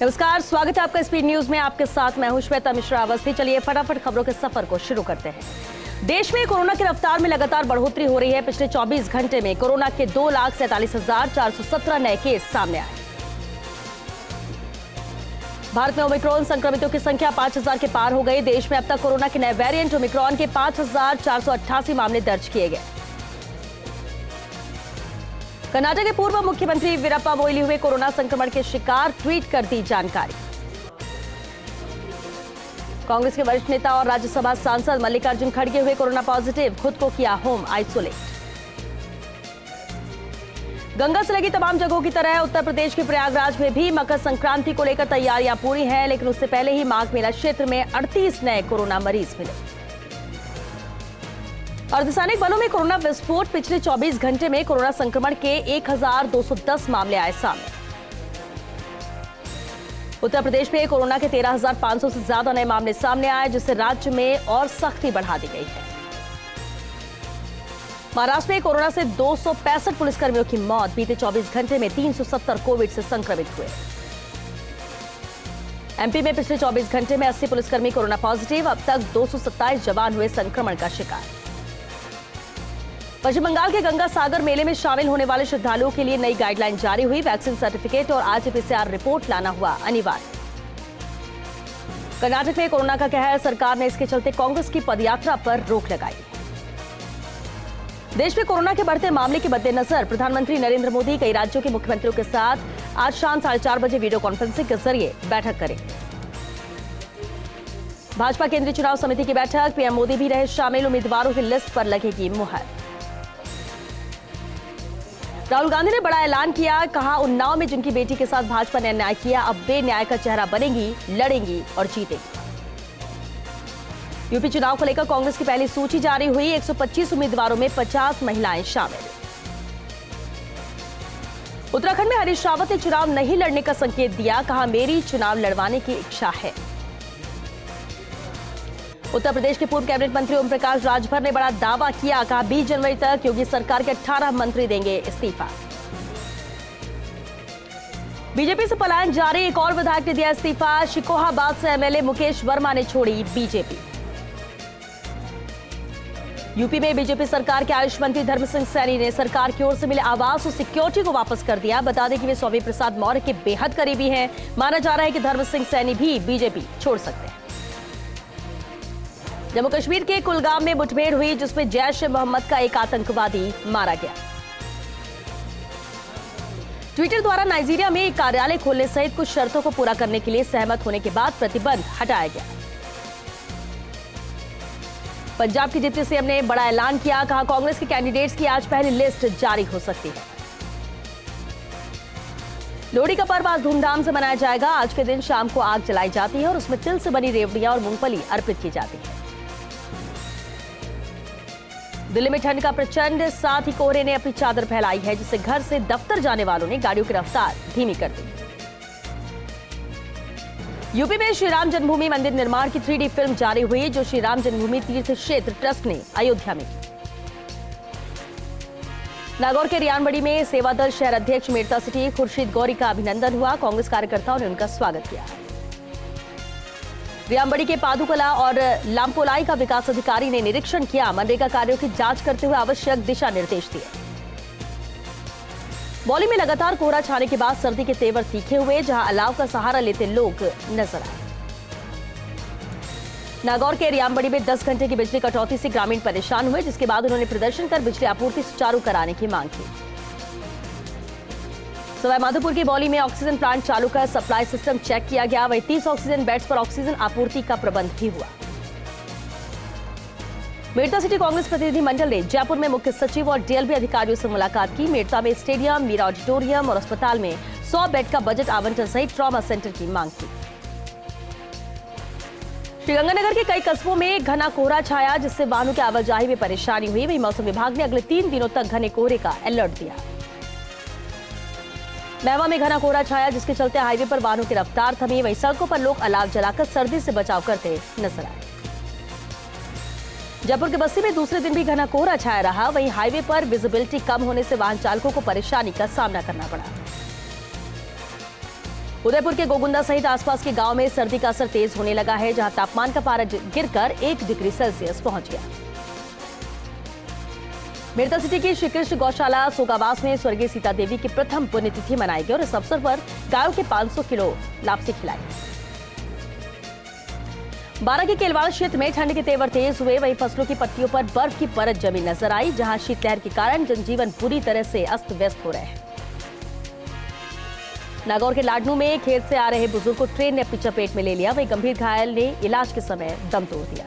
नमस्कार, स्वागत है आपका स्पीड न्यूज में। आपके साथ मैं हूं श्वेता मिश्रा अवस्थी। चलिए फटाफट खबरों के सफर को शुरू करते हैं। देश में कोरोना की रफ्तार में लगातार बढ़ोतरी हो रही है। पिछले 24 घंटे में कोरोना के 2,47,417 नए केस सामने आए। भारत में ओमिक्रॉन संक्रमितों की संख्या 5,000 के पार हो गई। देश में अब तक कोरोना के नए वेरिएंट ओमिक्रॉन के 5,488 मामले दर्ज किए गए। कर्नाटक के पूर्व मुख्यमंत्री वीरप्पा मोइली हुए कोरोना संक्रमण के शिकार, ट्वीट कर दी जानकारी। कांग्रेस के वरिष्ठ नेता और राज्यसभा सांसद मल्लिकार्जुन खड़गे हुए कोरोना पॉजिटिव, खुद को किया होम आइसोलेट। गंगा से लगी तमाम जगहों की तरह उत्तर प्रदेश के प्रयागराज में भी मकर संक्रांति को लेकर तैयारियां पूरी हैं, लेकिन उससे पहले ही माघ मेला क्षेत्र में 38 नए कोरोना मरीज मिले। अर्धसैनिक बलों में कोरोना विस्फोट। पिछले 24 घंटे में कोरोना संक्रमण के 1,210 मामले आए सामने। उत्तर प्रदेश में कोरोना के 13,500 से ज्यादा नए मामले सामने आए, जिससे राज्य में और सख्ती बढ़ा दी गई है। महाराष्ट्र में कोरोना से 265 पुलिसकर्मियों की मौत। बीते 24 घंटे में 370 कोविड से संक्रमित हुए। एमपी में पिछले 24 घंटे में 80 पुलिसकर्मी कोरोना पॉजिटिव। अब तक 227 जवान हुए संक्रमण का शिकार। पश्चिम बंगाल के गंगा सागर मेले में शामिल होने वाले श्रद्धालुओं के लिए नई गाइडलाइन जारी हुई। वैक्सीन सर्टिफिकेट और आरटी-पीसीआर रिपोर्ट लाना हुआ अनिवार्य। कर्नाटक में कोरोना का कहर, सरकार ने इसके चलते कांग्रेस की पदयात्रा पर रोक लगाई। देश में कोरोना के बढ़ते मामले के मद्देनजर प्रधानमंत्री नरेंद्र मोदी कई राज्यों के मुख्यमंत्रियों के साथ आज शाम 4:30 बजे वीडियो कॉन्फ्रेंसिंग के जरिए बैठक करेंगे। भाजपा केंद्रीय चुनाव समिति की बैठक, पीएम मोदी भी रहे शामिल। उम्मीदवारों की लिस्ट पर लगेगी मुहर। राहुल गांधी ने बड़ा ऐलान किया, कहा उन्नाव में जिनकी बेटी के साथ भाजपा ने अन्याय किया, अब वे न्याय का चेहरा बनेंगी, लड़ेंगी और जीतेंगी। यूपी चुनाव को लेकर कांग्रेस की पहली सूची जारी हुई। 125 उम्मीदवारों में 50 महिलाएं शामिल। उत्तराखंड में हरीश रावत ने चुनाव नहीं लड़ने का संकेत दिया, कहा मेरी चुनाव लड़वाने की इच्छा है। उत्तर प्रदेश के पूर्व कैबिनेट मंत्री ओम प्रकाश राजभर ने बड़ा दावा किया, कहा 20 जनवरी तक योगी सरकार के 18 मंत्री देंगे इस्तीफा। बीजेपी से पलायन जारी, एक और विधायक ने दिया इस्तीफा। शिकोहाबाद से एमएलए मुकेश वर्मा ने छोड़ी बीजेपी। यूपी में बीजेपी सरकार के आयुष मंत्री धर्म सिंह सैनी ने सरकार की ओर से मिले आवास और सिक्योरिटी को वापस कर दिया। बता दें कि वे स्वामी प्रसाद मौर्य के बेहद करीबी हैं। माना जा रहा है कि धर्म सिंह सैनी भी बीजेपी छोड़ सकते हैं। जम्मू कश्मीर के कुलगाम में मुठभेड़ हुई, जिसमें जैश-ए-मोहम्मद का एक आतंकवादी मारा गया। ट्विटर द्वारा नाइजीरिया में एक कार्यालय खोलने सहित कुछ शर्तों को पूरा करने के लिए सहमत होने के बाद प्रतिबंध हटाया गया। पंजाब के डिप्टी सीएम ने बड़ा ऐलान किया, कहा कांग्रेस के कैंडिडेट्स की आज पहली लिस्ट जारी हो सकती है। लोहड़ी का पर्व आज धूमधाम से मनाया जाएगा। आज के दिन शाम को आग जलाई जाती है और उसमें तिल से बनी रेवड़ियां और मूंगफली अर्पित की जाती है। दिल्ली में ठंड का प्रचंड, साथ ही कोहरे ने अपनी चादर फैलाई है, जिससे घर से दफ्तर जाने वालों ने गाड़ियों की रफ्तार धीमी कर दी। यूपी में श्री राम जन्मभूमि मंदिर निर्माण की 3D फिल्म जारी हुई, जो श्री राम जन्मभूमि तीर्थ क्षेत्र ट्रस्ट ने अयोध्या में की। नागौर के रियानबड़ी में सेवा दल शहर अध्यक्ष मेड़ता सिटी खुर्शीद गौरी का अभिनंदन हुआ। कांग्रेस कार्यकर्ताओं ने उनका स्वागत किया। रियानबड़ी के पादुकला और लामपोलाई का विकास अधिकारी ने निरीक्षण किया। मनरेगा कार्यों की जांच करते हुए आवश्यक दिशा निर्देश दिए। बौली में लगातार कोहरा छाने के बाद सर्दी के तेवर तीखे हुए, जहां अलाव का सहारा लेते लोग नजर आए। नागौर के रियानबड़ी में 10 घंटे की बिजली कटौती से ग्रामीण परेशान हुए, जिसके बाद उन्होंने प्रदर्शन कर बिजली आपूर्ति सुचारू कराने की मांग की। सवाईमाधोपुर की बौली में ऑक्सीजन प्लांट चालू कर सप्लाई सिस्टम चेक किया गया। वहीं 30 ऑक्सीजन बेड्स पर ऑक्सीजन आपूर्ति का प्रबंध भी हुआ। मेड़ता सिटी कांग्रेस प्रतिनिधि मंडल ने जयपुर में मुख्य सचिव और डीएलबी अधिकारियों से मुलाकात की। मेड़ता में स्टेडियम, मीरा ऑडिटोरियम और अस्पताल में 100 बेड का बजट आवंटन सहित ट्रॉमा सेंटर की मांग की। श्रीगंगानगर के कई कस्बों में घना कोहरा छाया, जिससे वाहनों की आवाजाही में परेशानी हुई। वहीं मौसम विभाग ने अगले 3 दिनों तक घने कोहरे का अलर्ट दिया। महवा में घना कोहरा छाया, जिसके चलते हाईवे पर वाहनों की रफ्तार थमी। वहीं सड़कों पर लोग अलाव जलाकर सर्दी से बचाव करते नजर आए। जयपुर के बस्ती में दूसरे दिन भी घना कोहरा छाया रहा। वहीं हाईवे पर विजिबिलिटी कम होने से वाहन चालकों को परेशानी का सामना करना पड़ा। उदयपुर के गोगुंदा सहित आसपास के गांव में सर्दी का असर तेज होने लगा है, जहां तापमान का पारा गिरकर 1 डिग्री सेल्सियस पहुंच गया। मेरठ सिटी की श्रीकृष्ण गौशाला सोगावास में स्वर्गीय सीता देवी की प्रथम पुण्यतिथि मनाई गई और इस अवसर पर गायों के 500 किलो लापसी खिलाई। 12 के केलवाड़ क्षेत्र में ठंड के तेवर तेज हुए, वहीं फसलों की पत्तियों पर बर्फ की परत जमी नजर आई, जहां शीतलहर के कारण जनजीवन पूरी तरह से अस्त व्यस्त हो रहे हैं। नागौर के लाडनू में खेत से आ रहे बुजुर्ग को ट्रेन ने अपनी चपेट में ले लिया, वहीं गंभीर घायल ने इलाज के समय दम तोड़ दिया।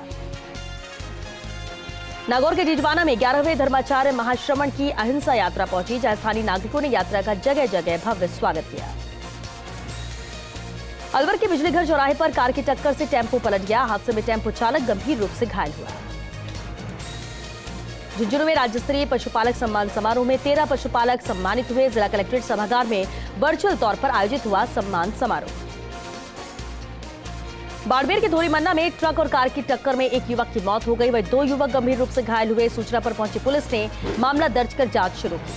नागौर के जिजवाना में 11वें धर्माचार्य महाश्रमण की अहिंसा यात्रा पहुंची, जहां स्थानीय नागरिकों ने यात्रा का जगह जगह भव्य स्वागत किया। अलवर के बिजली घर चौराहे पर कार की टक्कर से टेम्पो पलट गया, हादसे में टेम्पो चालक गंभीर रूप से घायल हुआ। झुंझुनू में राज्य स्तरीय पशुपालक सम्मान समारोह में 13 पशुपालक सम्मानित हुए। जिला कलेक्ट्रेट सभागार में वर्चुअल तौर पर आयोजित हुआ सम्मान समारोह। बाड़मेर के धोरीमन्ना में ट्रक और कार की टक्कर में एक युवक की मौत हो गई, वहीं 2 युवक गंभीर रूप से घायल हुए। सूचना पर पहुंची पुलिस ने मामला दर्ज कर जांच शुरू की।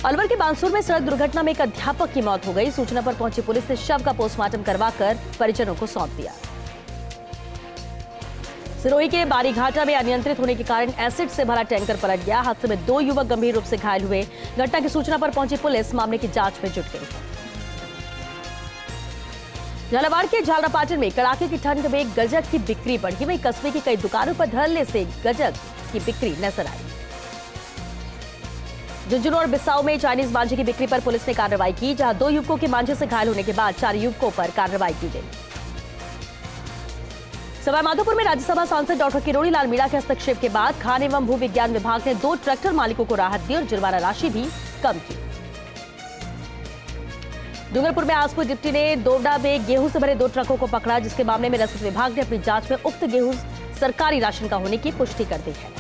अलवर के बांसुर में सड़क दुर्घटना में एक अध्यापक की मौत हो गई। सूचना पर पहुंची पुलिस ने शव का पोस्टमार्टम करवाकर परिजनों को सौंप दिया। सिरोही के बारीघाटा में अनियंत्रित होने के कारण एसिड से भरा टैंकर पलट गया। हादसे में 2 युवक गंभीर रूप से घायल हुए। घटना की सूचना पर पहुंची पुलिस मामले की जांच में जुट गई। झालावाड़ के झालरापाटन में कड़ाके की ठंड में गजक की बिक्री बढ़ी, वहीं कस्बे की कई दुकानों पर धरने से गजक की बिक्री नजर आई। झुंझुनू और बिसाऊ में चाइनीज मांझे की बिक्री पर पुलिस ने कार्रवाई की, जहां 2 युवकों के मांझे से घायल होने के बाद 4 युवकों पर कार्रवाई की गई। सवाईमाधोपुर में राज्यसभा सांसद डॉक्टर किरोड़ी लाल मीणा के हस्तक्षेप के बाद खान एवं भू विज्ञान विभाग ने 2 ट्रैक्टर मालिकों को राहत दी और जुर्माना राशि भी कम की। डूंगरपुर में आसपुर डिप्टी ने दोवडा में गेहूं से भरे 2 ट्रकों को पकड़ा, जिसके मामले में रसद विभाग ने अपनी जांच में उक्त गेहूं सरकारी राशन का होने की पुष्टि कर दी है।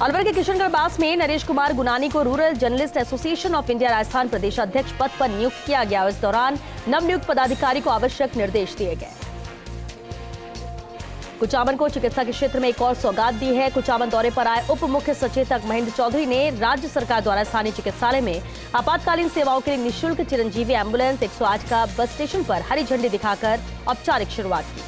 अलवर के किशनगढ़ बास में नरेश कुमार गुनानी को rural journalist association of India Rajasthan प्रदेश अध्यक्ष पद पर नियुक्त किया गया। इस दौरान नवनियुक्त पदाधिकारी को आवश्यक निर्देश दिए गए। कुचामन को चिकित्सा के क्षेत्र में एक और सौगात दी है। कुचामन दौरे पर आए उप मुख्य सचेतक महेंद्र चौधरी ने राज्य सरकार द्वारा स्थानीय चिकित्सालय में आपातकालीन सेवाओं के लिए निःशुल्क चिरंजीवी एम्बुलेंस 108 का बस स्टेशन पर हरी झंडी दिखाकर औपचारिक शुरुआत की।